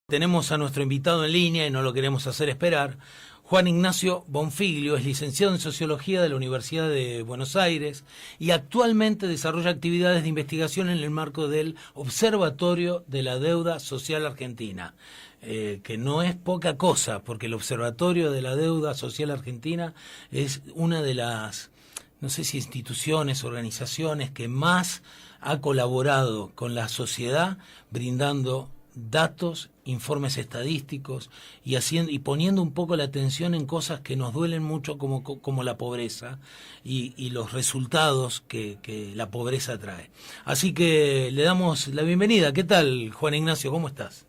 Tenemos a nuestro invitado en línea y no lo queremos hacer esperar. Juan Ignacio Bonfiglio es licenciado en Sociología de la Universidad de Buenos Aires y actualmente desarrolla actividades de investigación en el marco del Observatorio de la Deuda Social Argentina, que no es poca cosa, porque el Observatorio de la Deuda Social Argentina es una de las, no sé si instituciones, organizaciones que más ha colaborado con la sociedad brindando datos, informes estadísticos y poniendo un poco la atención en cosas que nos duelen mucho como la pobreza y los resultados que la pobreza trae. Así que le damos la bienvenida. ¿Qué tal, Juan Ignacio? ¿Cómo estás?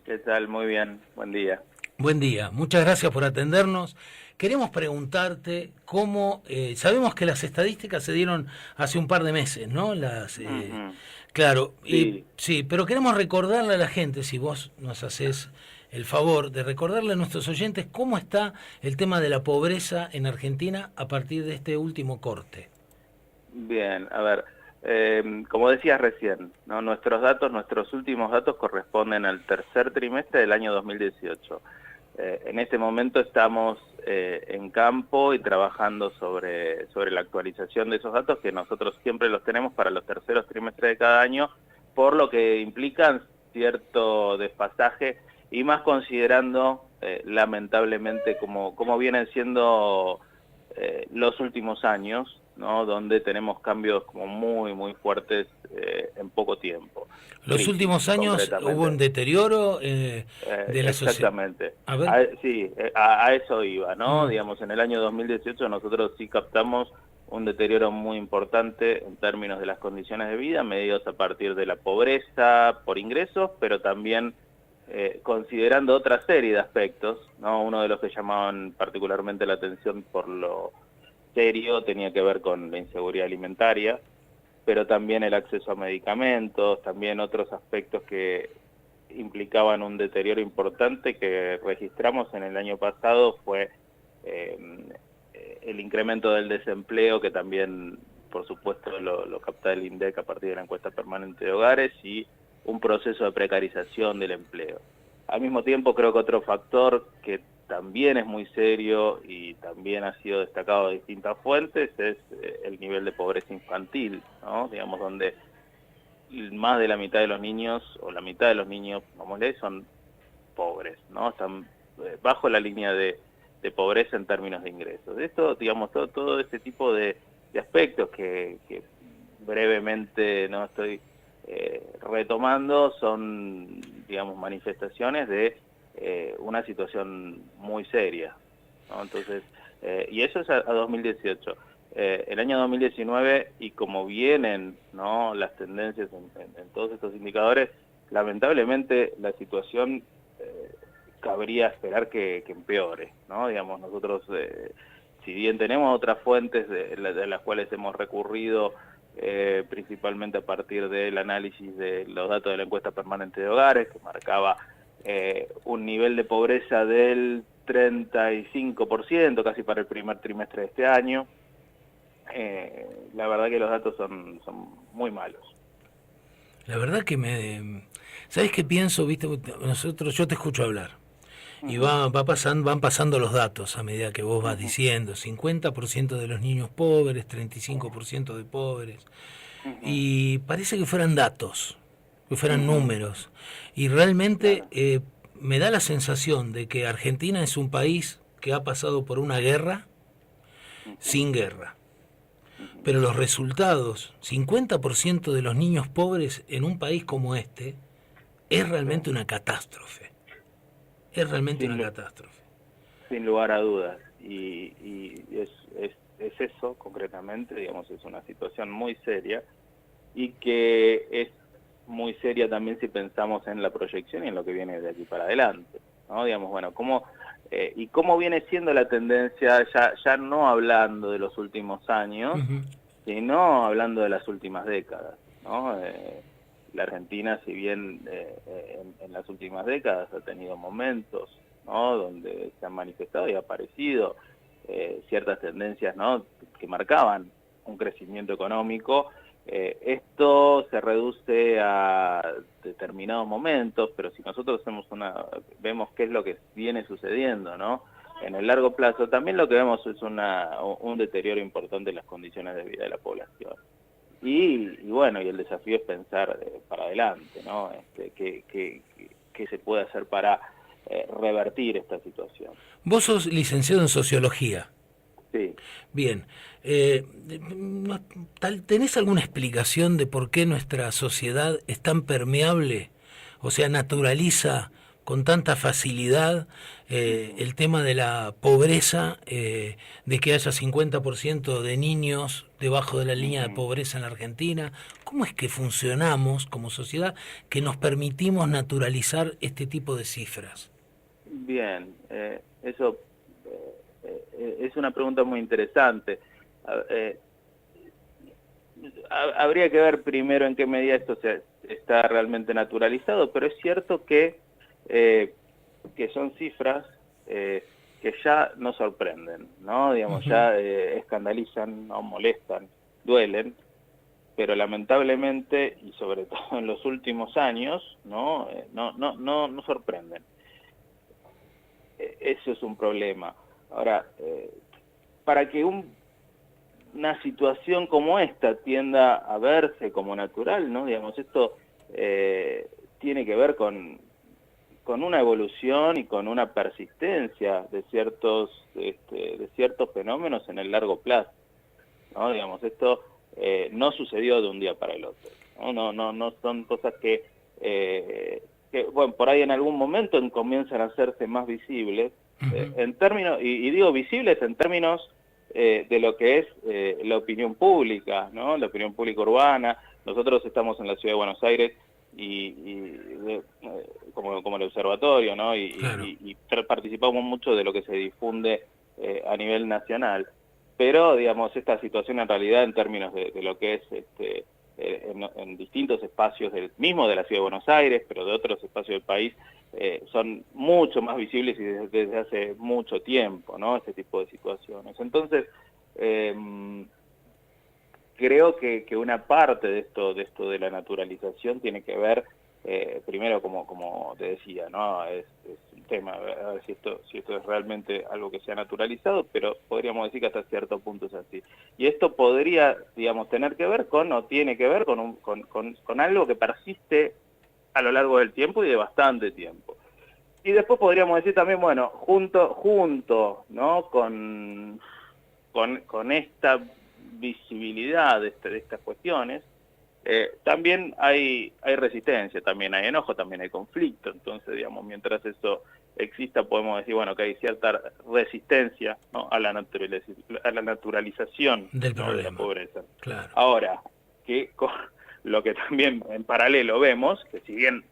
¿Qué tal? Muy bien, buen día. Buen día, muchas gracias por atendernos. Queremos preguntarte cómo, sabemos que las estadísticas se dieron hace un par de meses, ¿no? Claro, Sí, sí, pero queremos recordarle a la gente, si vos nos haces el favor de recordarle a nuestros oyentes cómo está el tema de la pobreza en Argentina a partir de este último corte. bien, a ver, como decías recién, ¿no? Nuestros últimos datos corresponden al tercer trimestre del año 2018. En este momento estamos en campo y trabajando sobre la actualización de esos datos, que nosotros siempre los tenemos para los terceros trimestres de cada año, por lo que implican cierto desfasaje y más considerando lamentablemente como vienen siendo los últimos años, ¿no? Donde tenemos cambios como muy fuertes en poco tiempo. Los Crisis, últimos años hubo concretamente. un deterioro de la sociedad. Exactamente. A ver. Sí, a eso iba, ¿no? Mm. Digamos, en el año 2018 nosotros sí captamos un deterioro muy importante en términos de las condiciones de vida, medidos a partir de la pobreza por ingresos, pero también considerando otra serie de aspectos, ¿no? Uno de los que llamaban particularmente la atención por lo serio tenía que ver con la inseguridad alimentaria, pero también el acceso a medicamentos, también otros aspectos que implicaban un deterioro importante que registramos en el año pasado fue eh, el incremento del desempleo, que también, por supuesto, lo capta el INDEC a partir de la encuesta permanente de hogares, y un proceso de precarización del empleo. Al mismo tiempo, creo que otro factor que también es muy serio y también ha sido destacado de distintas fuentes es el nivel de pobreza infantil, ¿no? Digamos, donde más de la mitad de los niños, o la mitad de los niños, como le son pobres, ¿no? Están bajo la línea de pobreza en términos de ingresos. Esto, digamos, todo este tipo de aspectos que brevemente no estoy retomando son, digamos, manifestaciones de una situación muy seria, ¿no? Entonces, y eso es a 2018. El año 2019, y como vienen, ¿no?, las tendencias en todos estos indicadores, lamentablemente la situación cabría esperar que empeore, ¿no? Digamos, nosotros, si bien tenemos otras fuentes de las cuales hemos recurrido, principalmente a partir del análisis de los datos de la encuesta permanente de hogares, que marcaba un nivel de pobreza del 35%, casi para el primer trimestre de este año. La verdad que los datos son muy malos. La verdad que ¿sabés qué pienso? Viste, yo te escucho hablar. Y van pasando los datos a medida que vos vas diciendo, 50% de los niños pobres, 35% de pobres, y parece que fueran datos, que fueran números, y realmente Claro. me da la sensación de que Argentina es un país que ha pasado por una guerra sin guerra, pero los resultados, 50% de los niños pobres en un país como este, es Sí. realmente una catástrofe, es realmente Sin, una catástrofe. sin lugar a dudas. Y es eso, concretamente, digamos, es una situación muy seria y que es muy seria también si pensamos en la proyección y en lo que viene de aquí para adelante, ¿no? Digamos, bueno, y cómo viene siendo la tendencia, ya no hablando de los últimos años, Ujú. sino hablando de las últimas décadas, ¿no? La Argentina, si bien en las últimas décadas ha tenido momentos, ¿no?, donde se han manifestado y aparecido ciertas tendencias, ¿no?, que marcaban un crecimiento económico, Esto se reduce a determinados momentos, pero si nosotros vemos qué es lo que viene sucediendo, ¿no? En el largo plazo, también lo que vemos es un deterioro importante en las condiciones de vida de la población. Y bueno, y el desafío es pensar para adelante, ¿no? ¿Qué se puede hacer para revertir esta situación? Vos sos licenciado en Sociología. Sí. Bien. ¿Tenés alguna explicación de por qué nuestra sociedad es tan permeable? O sea, naturaliza con tanta facilidad el tema de la pobreza, de que haya 50% de niños debajo de la línea de pobreza en la Argentina. ¿Cómo es que funcionamos como sociedad que nos permitimos naturalizar este tipo de cifras? Bien, eso es una pregunta muy interesante. Habría que ver primero en qué medida esto está realmente naturalizado, pero es cierto que son cifras que ya nos sorprenden, ¿no? Digamos, ya escandalizan, no molestan, duelen, pero lamentablemente, y sobre todo en los últimos años, no sorprenden. Eso es un problema. Ahora, para que una situación como esta tienda a verse como natural, ¿no? Digamos, esto tiene que ver con una evolución y con una persistencia de ciertos fenómenos en el largo plazo, ¿no? Digamos, esto no sucedió de un día para el otro, ¿no? No son cosas que bueno, por ahí en algún momento comienzan a hacerse más visibles, en términos, y digo visibles en términos de lo que es la opinión pública, ¿no? La opinión pública urbana. Nosotros estamos en la Ciudad de Buenos Aires como el observatorio, ¿no? Claro. Y participamos mucho de lo que se difunde a nivel nacional. Pero, digamos, esta situación en realidad en términos de lo que es en distintos espacios mismo de la Ciudad de Buenos Aires, pero de otros espacios del país, son mucho más visibles y desde hace mucho tiempo, ¿no? Este tipo de situaciones. Entonces, creo que una parte de esto de la naturalización tiene que ver, primero, como te decía, ¿no? Es un tema, a ver si esto es realmente algo que se ha naturalizado, pero podríamos decir que hasta cierto punto es así. Y esto podría, digamos, tener que ver o tiene que ver con algo que persiste a lo largo del tiempo y de bastante tiempo. Y después podríamos decir también, bueno, junto, ¿no? Con esta visibilidad de estas cuestiones, también hay resistencia, también hay enojo, también hay conflicto. Entonces, digamos, mientras eso exista, podemos decir, bueno, que hay cierta resistencia, ¿no? a la naturalización, del ¿no? problema de la pobreza. Claro. Ahora, lo que también en paralelo vemos, que si bien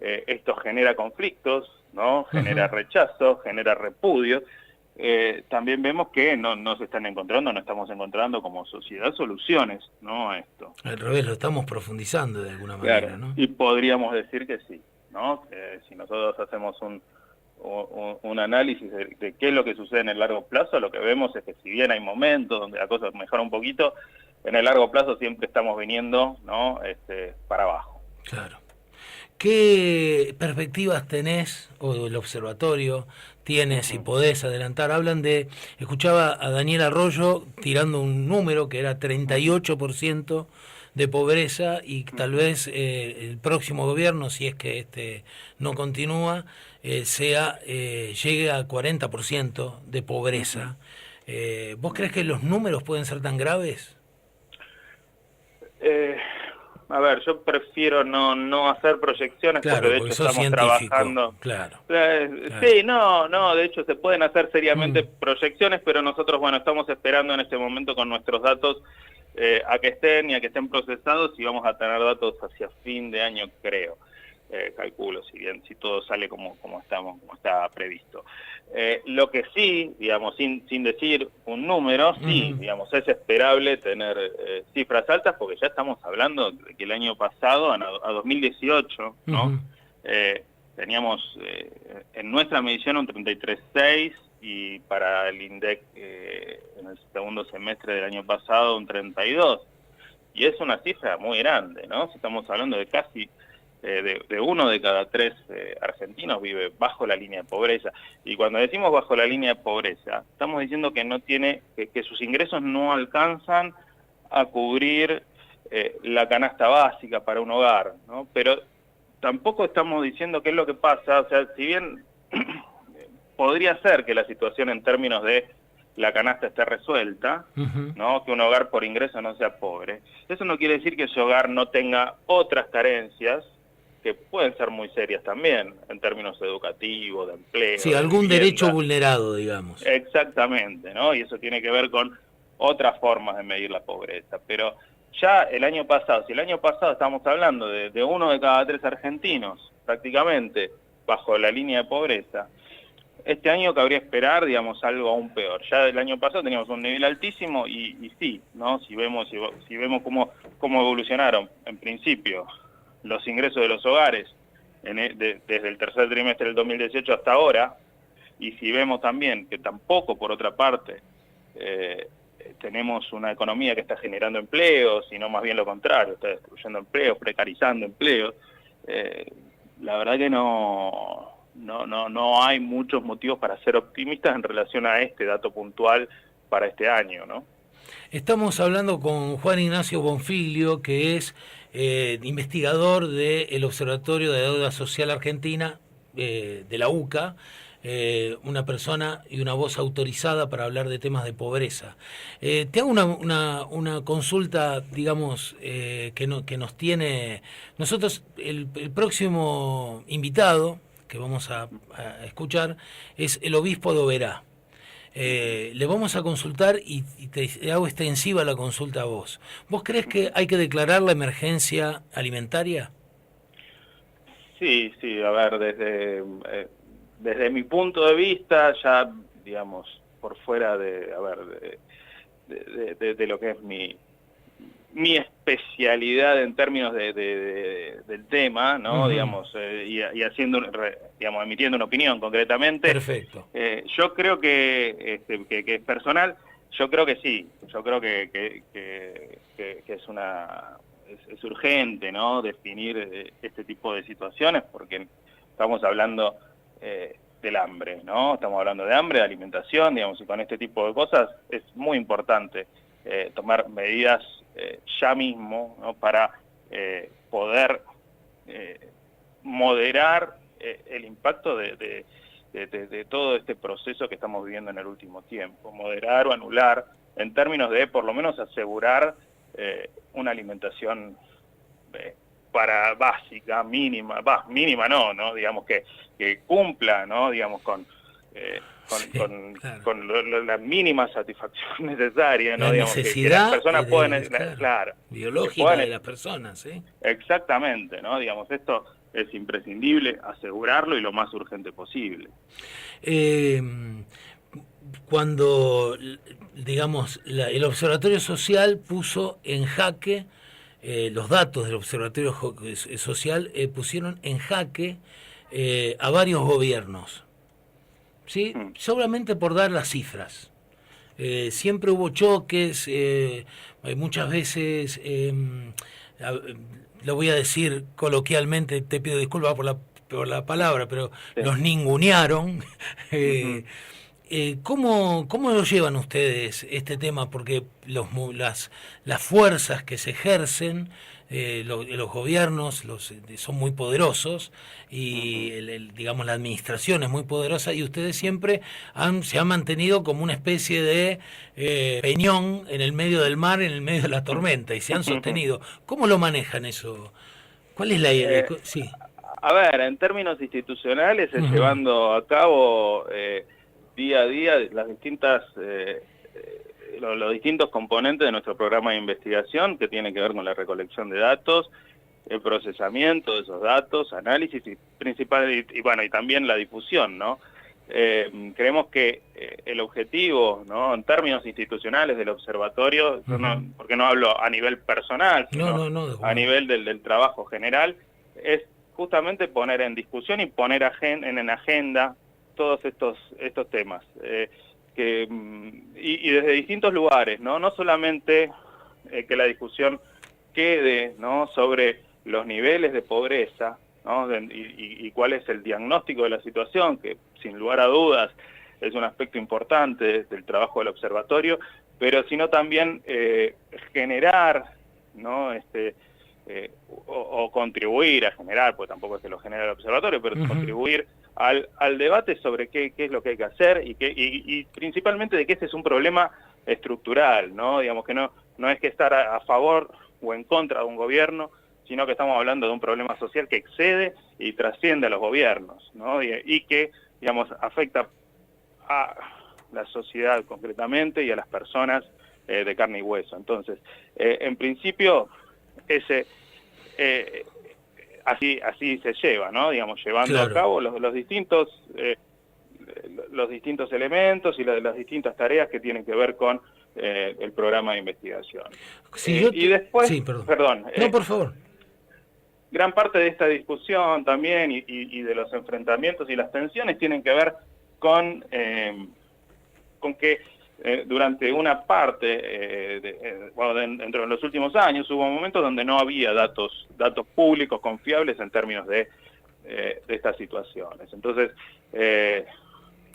esto genera conflictos, ¿no? Genera rechazo, genera repudio, también vemos que no se están encontrando, no estamos encontrando como sociedad soluciones, ¿no? a esto. Al revés, lo estamos profundizando de alguna Claro, manera, ¿no? y podríamos decir que sí, ¿no? Si nosotros hacemos un análisis de qué es lo que sucede en el largo plazo, lo que vemos es que si bien hay momentos donde la cosa mejora un poquito, en el largo plazo siempre estamos viniendo, ¿no? Para abajo. Claro. ¿Qué perspectivas tenés, o el observatorio tiene, si podés adelantar? Escuchaba a Daniel Arroyo tirando un número que era 38% de pobreza y tal vez el próximo gobierno, si es que no continúa, llegue a 40% de pobreza. ¿Vos crees que los números pueden ser tan graves? A ver, yo prefiero no hacer proyecciones, Claro, porque de porque hecho sos estamos científico. trabajando. Claro. Sí, no, de hecho se pueden hacer seriamente proyecciones, pero nosotros, bueno, estamos esperando en este momento con nuestros datos a que estén procesados, y vamos a tener datos hacia fin de año, creo. Calculo, si todo sale como está previsto. Lo que sí, digamos, sin decir un número, sí, digamos, es esperable tener cifras altas, porque ya estamos hablando de que el año pasado, a 2018, ¿no? Teníamos en nuestra medición un 33,6, y para el INDEC en el segundo semestre del año pasado un 32. y es una cifra muy grande, ¿no? Si estamos hablando de casi de 1 de cada 3 argentinos vive bajo la línea de pobreza. Y cuando decimos bajo la línea de pobreza, estamos diciendo que no tiene, que sus ingresos no alcanzan a cubrir la canasta básica para un hogar, ¿no? Pero tampoco estamos diciendo qué es lo que pasa, o sea, si bien podría ser que la situación en términos de la canasta esté resuelta, ¿no? Que un hogar por ingreso no sea pobre, eso no quiere decir que ese hogar no tenga otras carencias que pueden ser muy serias también, en términos educativos, de empleo. Sí, de algún vivienda. derecho vulnerado, digamos. Exactamente, ¿no? Y eso tiene que ver con otras formas de medir la pobreza. Pero ya el año pasado, si el año pasado estamos hablando de 1 de cada 3 argentinos, prácticamente, bajo la línea de pobreza, este año cabría esperar, digamos, algo aún peor. Ya el año pasado teníamos un nivel altísimo y sí, ¿no? Si vemos cómo evolucionaron, en principio, los ingresos de los hogares desde el tercer trimestre del 2018 hasta ahora, y si vemos también que tampoco, por otra parte, tenemos una economía que está generando empleos, sino más bien lo contrario, está destruyendo empleos, precarizando empleos, la verdad que no hay muchos motivos para ser optimistas en relación a este dato puntual para este año, ¿no? Estamos hablando con Juan Ignacio Bonfiglio, que es investigador del Observatorio de Deuda Social Argentina, de la UCA, una persona y una voz autorizada para hablar de temas de pobreza. Te hago una consulta, digamos, que nos tiene... Nosotros, el próximo invitado que vamos a escuchar es el obispo de Oberá. Le vamos a consultar y te hago extensiva la consulta a vos. ¿Vos crees que hay que declarar la emergencia alimentaria? Sí, a ver, desde mi punto de vista, ya, digamos, por fuera de lo que es mi especialidad en términos del tema, ¿no? Digamos, y haciendo, digamos, emitiendo una opinión concretamente. Perfecto. Yo creo que es personal, yo creo que sí, yo creo que es urgente, ¿no? Definir este tipo de situaciones, porque estamos hablando del hambre, ¿no? Estamos hablando de hambre, de alimentación, digamos, y con este tipo de cosas es muy importante tomar medidas ya mismo, ¿no? Para poder moderar el impacto de todo este proceso que estamos viviendo en el último tiempo, moderar o anular en términos de por lo menos asegurar una alimentación para básica, mínima no, digamos que cumpla, ¿no? Digamos con la mínima satisfacción necesaria, ¿no? La Digamos, necesidad que las personas pueden, claro, biológica de las personas, ¿sí? Exactamente, ¿no? Digamos, esto es imprescindible asegurarlo y lo más urgente posible. Cuando, digamos, el Observatorio Social puso en jaque, los datos del Observatorio Social pusieron en jaque a varios gobiernos, ¿sí? Solamente por dar las cifras. Siempre hubo choques, muchas veces, lo voy a decir coloquialmente, te pido disculpas por la palabra, pero sí, los ningunearon. ¿Cómo lo llevan ustedes este tema? Porque las fuerzas que se ejercen, los gobiernos son muy poderosos y digamos la administración es muy poderosa y ustedes siempre se han mantenido como una especie de peñón en el medio del mar, en el medio de la tormenta y se han sostenido. ¿Cómo lo manejan eso? ¿Cuál es la idea? Sí. A ver, en términos institucionales, llevando a cabo día a día las distintas los distintos componentes de nuestro programa de investigación que tiene que ver con la recolección de datos, el procesamiento de esos datos, análisis y y también la difusión, ¿no? Creemos que el objetivo, ¿no? En términos institucionales del observatorio, porque no hablo a nivel personal, sino a nivel del trabajo general, es justamente poner en discusión y poner en agenda todos estos temas. Y desde distintos lugares, no solamente que la discusión quede, ¿no?, sobre los niveles de pobreza, ¿no?, y cuál es el diagnóstico de la situación, que sin lugar a dudas es un aspecto importante del trabajo del observatorio, pero sino también generar, ¿no?, o contribuir a generar, pues tampoco es que lo genere el observatorio, pero contribuir al debate sobre qué es lo que hay que hacer y principalmente de que este es un problema estructural, ¿no? Digamos que no es que estar a favor o en contra de un gobierno, sino que estamos hablando de un problema social que excede y trasciende a los gobiernos, ¿no? Y que, digamos, afecta a la sociedad concretamente y a las personas de carne y hueso. Entonces, en principio, así se lleva, ¿no? Digamos, llevando a cabo los distintos elementos y las distintas tareas que tienen que ver con el programa de investigación. Y después, perdón. No, por favor. Gran parte de esta discusión también y de los enfrentamientos y las tensiones tienen que ver con que durante una parte, dentro de los últimos años, hubo momentos donde no había datos públicos confiables en términos de estas situaciones. Entonces,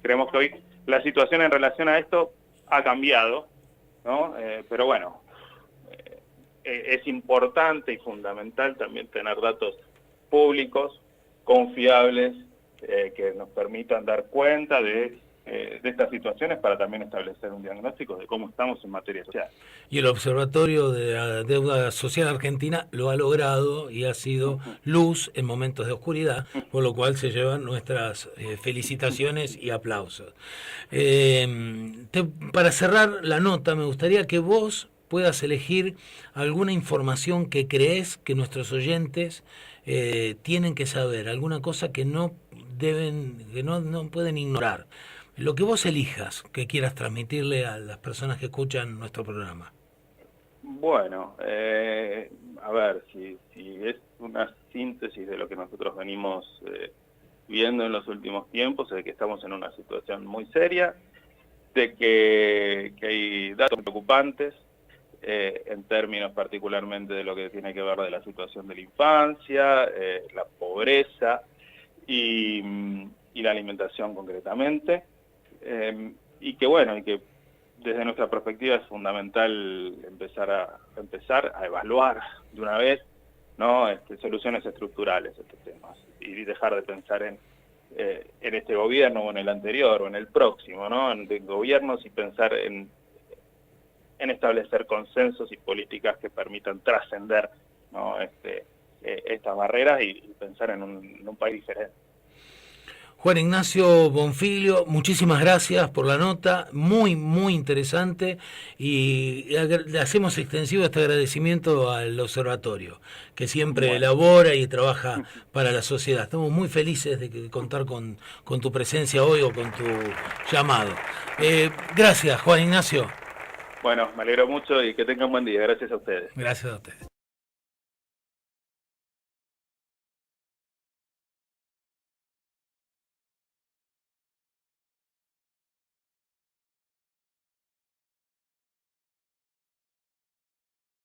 creemos que hoy la situación en relación a esto ha cambiado, ¿no? Pero bueno, es importante y fundamental también tener datos públicos, confiables, que nos permitan dar cuenta de estas situaciones para también establecer un diagnóstico de cómo estamos en materia social. Y el Observatorio de la Deuda Social Argentina lo ha logrado y ha sido luz en momentos de oscuridad, por lo cual se llevan nuestras felicitaciones y aplausos. Para cerrar la nota, me gustaría que vos puedas elegir alguna información que crees que nuestros oyentes tienen que saber, alguna cosa que no pueden ignorar. Lo que vos elijas, que quieras transmitirle a las personas que escuchan nuestro programa. Bueno, a ver, si es una síntesis de lo que nosotros venimos viendo en los últimos tiempos, es de que estamos en una situación muy seria, de que hay datos preocupantes, en términos particularmente de lo que tiene que ver de la situación de la infancia, la pobreza y la alimentación concretamente. Y que desde nuestra perspectiva es fundamental empezar a evaluar de una vez, ¿no?, soluciones estructurales a estos temas y dejar de pensar en este gobierno o en el anterior o en el próximo, ¿no?, en gobiernos y pensar en establecer consensos y políticas que permitan trascender, ¿no?, estas barreras y pensar en un país diferente. Juan Ignacio Bonfiglio, muchísimas gracias por la nota, muy, muy interesante, y le hacemos extensivo este agradecimiento al observatorio, que siempre elabora y trabaja para la sociedad. Estamos muy felices de contar con tu presencia hoy o con tu llamado. Gracias, Juan Ignacio. Bueno, me alegro mucho y que tengan buen día. Gracias a ustedes. Gracias a ustedes.